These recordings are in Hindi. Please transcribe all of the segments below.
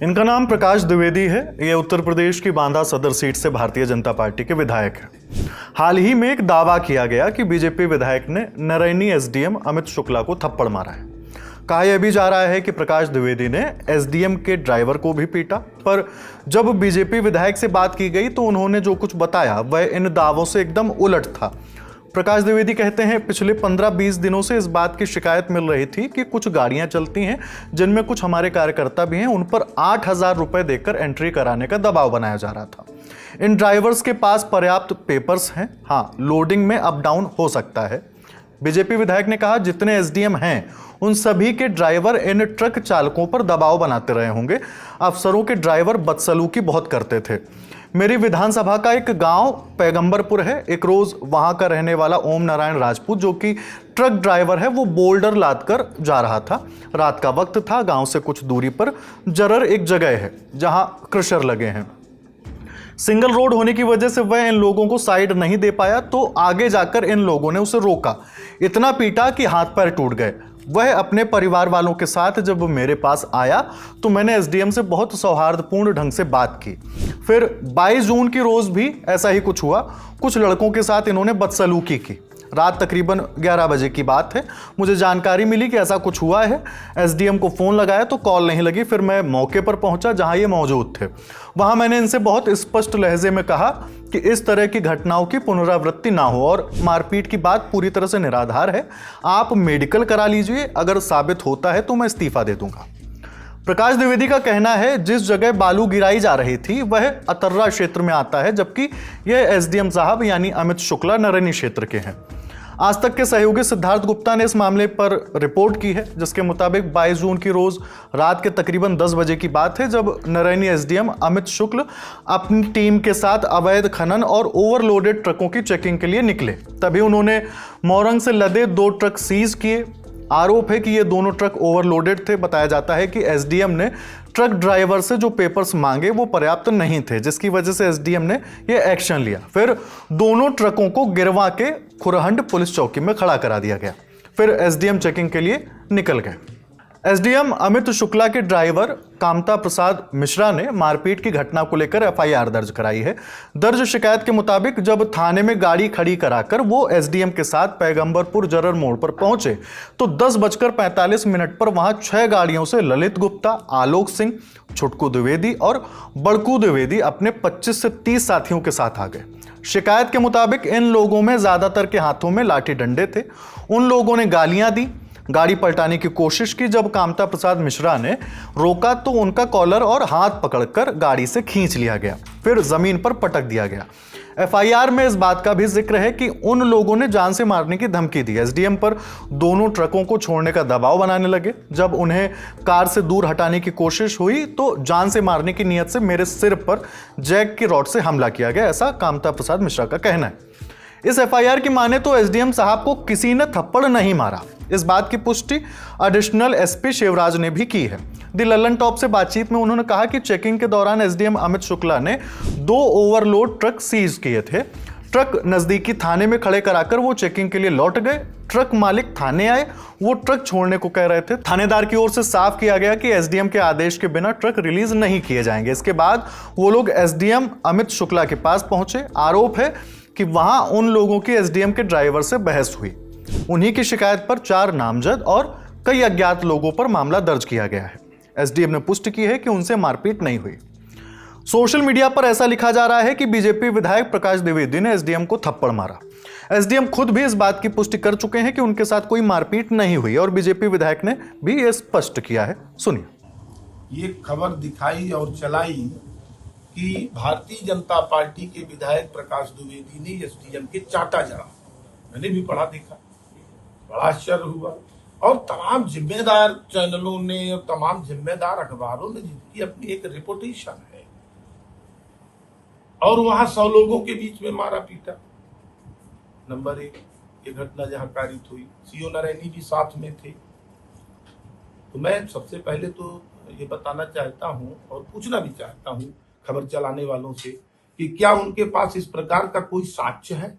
इनका नाम प्रकाश द्विवेदी है। ये उत्तर प्रदेश की बांदा सदर सीट से भारतीय जनता पार्टी के विधायक हैं। हाल ही में एक दावा किया गया कि बीजेपी विधायक ने नरैनी एसडीएम अमित शुक्ला को थप्पड़ मारा है। कहा यह भी जा रहा है कि प्रकाश द्विवेदी ने एसडीएम के ड्राइवर को भी पीटा, पर जब बीजेपी विधायक से बात की गई तो उन्होंने जो कुछ बताया वह इन दावों से एकदम उलट था। प्रकाश द्विवेदी कहते हैं, पिछले 15-20 दिनों से इस बात की शिकायत मिल रही थी कि कुछ गाड़ियां चलती हैं जिनमें कुछ हमारे कार्यकर्ता भी हैं, उन पर 8,000 रुपए देकर एंट्री कराने का दबाव बनाया जा रहा था। इन ड्राइवर्स के पास पर्याप्त पेपर्स हैं, हाँ लोडिंग में अप डाउन हो सकता है। बीजेपी विधायक ने कहा, जितने एसडीएम हैं उन सभी के ड्राइवर इन ट्रक चालकों पर दबाव बनाते रहे होंगे। अफसरों के ड्राइवर बदसलूकी बहुत करते थे। मेरी विधानसभा का एक गांव पैगंबरपुर है। एक रोज वहां का रहने वाला ओम नारायण राजपूत, जो कि ट्रक ड्राइवर है, वो बोल्डर लाद कर जा रहा था। रात का वक्त था। गांव से कुछ दूरी पर जरर एक जगह है जहां क्रशर लगे हैं। सिंगल रोड होने की वजह से वह इन लोगों को साइड नहीं दे पाया, तो आगे जाकर इन लोगों ने उसे रोका, इतना पीटा कि हाथ पैर टूट गए। वह अपने परिवार वालों के साथ जब मेरे पास आया तो मैंने एसडीएम से बहुत सौहार्दपूर्ण ढंग से बात की। फिर 22 जून की रोज भी ऐसा ही कुछ हुआ। कुछ लड़कों के साथ इन्होंने बदसलूकी की। रात तकरीबन 11 बजे की बात है। मुझे जानकारी मिली कि ऐसा कुछ हुआ है। एसडीएम को फ़ोन लगाया तो कॉल नहीं लगी। फिर मैं मौके पर पहुंचा जहां ये मौजूद थे। वहां मैंने इनसे बहुत स्पष्ट लहजे में कहा कि इस तरह की घटनाओं की पुनरावृत्ति ना हो और मारपीट की बात पूरी तरह से निराधार है। आप मेडिकल करा लीजिए, अगर साबित होता है तो मैं इस्तीफा दे दूंगा। प्रकाश द्विवेदी का कहना है, जिस जगह बालू गिराई जा रही थी वह अतर्रा क्षेत्र में आता है, जबकि यह एसडीएम साहब यानी अमित शुक्ला नरैनी क्षेत्र के हैं। आज तक के सहयोगी सिद्धार्थ गुप्ता ने इस मामले पर रिपोर्ट की है, जिसके मुताबिक 22 जून की रोज रात के तकरीबन 10 बजे की बात है, जब नरैनी एसडीएम अमित शुक्ल अपनी टीम के साथ अवैध खनन और ओवरलोडेड ट्रकों की चेकिंग के लिए निकले। तभी उन्होंने मोरंग से लदे 2 ट्रक सीज किए। आरोप है कि ये दोनों ट्रक ओवरलोडेड थे। बताया जाता है कि एसडीएम ने ट्रक ड्राइवर से जो पेपर्स मांगे वो पर्याप्त नहीं थे, जिसकी वजह से एसडीएम ने ये एक्शन लिया। फिर दोनों ट्रकों को गिरवा के खुरहंड पुलिस चौकी में खड़ा करा दिया गया। फिर एसडीएम चेकिंग के लिए निकल गए। एसडीएम अमित शुक्ला के ड्राइवर कामता प्रसाद मिश्रा ने मारपीट की घटना को लेकर एफआईआर दर्ज कराई है। दर्ज शिकायत के मुताबिक जब थाने में गाड़ी खड़ी कराकर वो एसडीएम के साथ पैगंबरपुर जरर मोड़ पर पहुंचे तो 10:45 पर वहां 6 गाड़ियों से ललित गुप्ता, आलोक सिंह, छुटकू द्विवेदी और बड़कू द्विवेदी अपने 25 से 30 साथियों के साथ आ गए। शिकायत के मुताबिक इन लोगों में ज्यादातर के हाथों में लाठी डंडे थे। उन लोगों ने गालियां दी, गाड़ी पलटाने की कोशिश की। जब कामता प्रसाद मिश्रा ने रोका तो उनका कॉलर और हाथ पकड़कर गाड़ी से खींच लिया गया, फिर जमीन पर पटक दिया गया। एफआईआर में इस बात का भी जिक्र है कि उन लोगों ने जान से मारने की धमकी दी। एसडीएम पर दोनों ट्रकों को छोड़ने का दबाव बनाने लगे। जब उन्हें कार से दूर हटाने की कोशिश हुई तो जान से मारने की नीयत से मेरे सिर पर जैक की रॉड से हमला किया गया, ऐसा कामता प्रसाद मिश्रा का कहना है। इस एफआईआर की माने तो एसडीएम साहब को किसी ने थप्पड़ नहीं मारा। इस बात की पुष्टि एडिशनल एसपी शिवराज ने भी की है। द लल्लन टॉप से बातचीत में उन्होंने कहा कि चेकिंग के दौरान एसडीएम अमित शुक्ला ने 2 ओवरलोड ट्रक सीज किए थे। ट्रक नजदीकी थाने में खड़े कराकर वो चेकिंग के लिए लौट गए। ट्रक मालिक थाने आए, वो ट्रक छोड़ने को कह रहे थे। थानेदार की ओर से साफ किया गया कि एसडीएम के आदेश के बिना ट्रक रिलीज नहीं किए जाएंगे। इसके बाद वो लोग एसडीएम अमित शुक्ला के पास पहुंचे। आरोप है कि वहां उन लोगों की एसडीएम के ड्राइवर से बहस हुई। उन्हीं की शिकायत पर 4 नामजद और कई अज्ञात लोगों पर मामला दर्ज किया गया है। एसडीएम ने पुष्टि की है कि उनसे मारपीट नहीं हुई। सोशल मीडिया पर ऐसा लिखा जा रहा है कि बीजेपी विधायक प्रकाश द्विवेदी ने एसडीएम को थप्पड़ मारा। एसडीएम खुद भी इस बात की पुष्टि कर चुके हैं कि उनके साथ कोई मारपीट नहीं हुई और बीजेपी विधायक ने भी यह स्पष्ट किया है। सुनिए। ये खबर दिखाई और चलाई कि भारतीय जनता पार्टी के विधायक प्रकाश द्विवेदी ने एसडीएम के चाटा जड़ा। मैंने भी पढ़ा देखा, बड़ा आश्चर्य हुआ। और तमाम जिम्मेदार चैनलों ने और तमाम जिम्मेदार अखबारों ने जिनकी अपनी एक रिपोर्टेशन है, और वहां 100 लोगों के बीच में मारा पीटा। नंबर 1 ये घटना जहां कारित हुई, सीओ नरैनी भी साथ में थे। तो मैं सबसे पहले तो ये बताना चाहता हूं और पूछना भी चाहता हूं खबर चलाने वालों से कि क्या उनके पास इस प्रकार का कोई साक्ष्य है,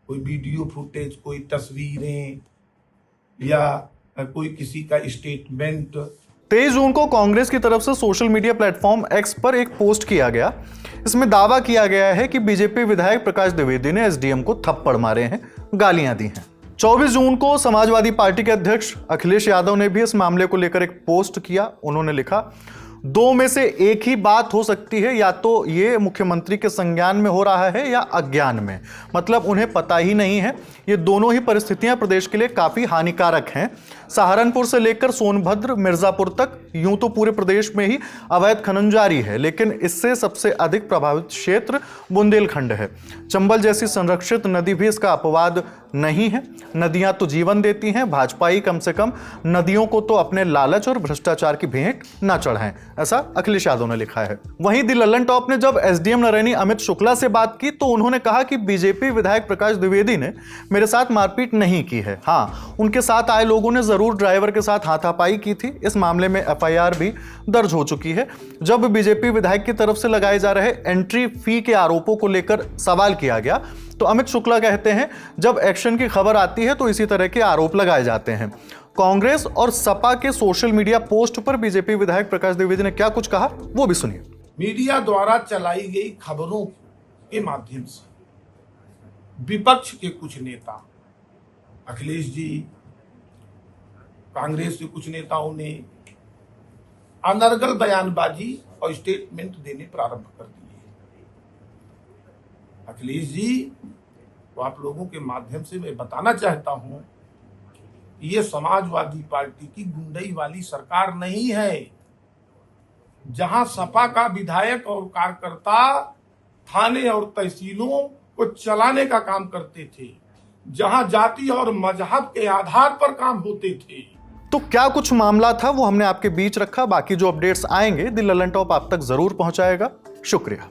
कोई वीडियो फुटेज, कोई तस्वीरें या कोई किसी का स्टेटमेंट 23 जून को कांग्रेस की तरफ से सोशल मीडिया प्लेटफॉर्म एक्स पर एक पोस्ट किया गया। इसमें दावा किया गया है कि बीजेपी विधायक प्रकाश द्विवेदी ने एसडीएम को थप्पड़ मारे हैं, गालियां दी हैं। 24 जून को समाजवादी पार्टी के अध्यक्ष अखिलेश यादव ने भी इस मामले को लेकर एक पोस्ट किया। उन्होंने लिखा, दो में से एक ही बात हो सकती है, या तो ये मुख्यमंत्री के संज्ञान में हो रहा है या अज्ञान में, मतलब उन्हें पता ही नहीं है। ये दोनों ही परिस्थितियां प्रदेश के लिए काफी हानिकारक हैं। सहारनपुर से लेकर सोनभद्र, मिर्जापुर तक यूं तो पूरे प्रदेश में ही अवैध खनन जारी है, लेकिन इससे सबसे अधिक प्रभावित क्षेत्र बुंदेलखंड है। चंबल जैसी संरक्षित नदी भी इसका अपवाद नहीं है। नदियां तो जीवन देती हैं, भाजपाई कम से कम नदियों को तो अपने लालच और भ्रष्टाचार की भेंट न चढ़ाएं, ऐसा अखिलेश यादव ने लिखा है। वहीं दी लल्लन टॉप ने जब एसडीएम नरैनी अमित शुक्ला से बात की तो उन्होंने कहा कि बीजेपी विधायक प्रकाश द्विवेदी ने मेरे साथ मारपीट नहीं की है। हाँ, उनके साथ आए लोगों ने जरूर ड्राइवर के साथ हाथापाई की थी। इस मामले में एफआईआर भी दर्ज हो चुकी है। जब बीजेपी विधायक की तरफ से लगाए जा रहे एंट्री फी के आरोपों को लेकर सवाल किया गया तो अमित शुक्ला कहते हैं, जब एक्शन की खबर आती है तो इसी तरह के आरोप लगाए जाते हैं। कांग्रेस और सपा के सोशल मीडिया पोस्ट पर बीजेपी विधायक प्रकाश द्विवेदी ने क्या कुछ कहा, वो भी सुनिए। मीडिया द्वारा चलाई गई खबरों के माध्यम से विपक्ष के कुछ नेता, अखिलेश जी, कांग्रेस के कुछ नेताओं ने अनर्गल बयानबाजी और स्टेटमेंट देने प्रारंभ कर दिए। अखिलेश जी, तो आप लोगों के माध्यम से मैं बताना चाहता हूं, ये समाजवादी पार्टी की गुंडई वाली सरकार नहीं है। जहां सपा का विधायक और कार्यकर्ता थाने और तहसीलों को चलाने का काम करते थे, जहां जाति और मजहब के आधार पर काम होते थे। तो क्या कुछ मामला था वो हमने आपके बीच रखा। बाकी जो अपडेट्स आएंगे दी लल्लन टॉप आप तक जरूर पहुंचाएगा। शुक्रिया।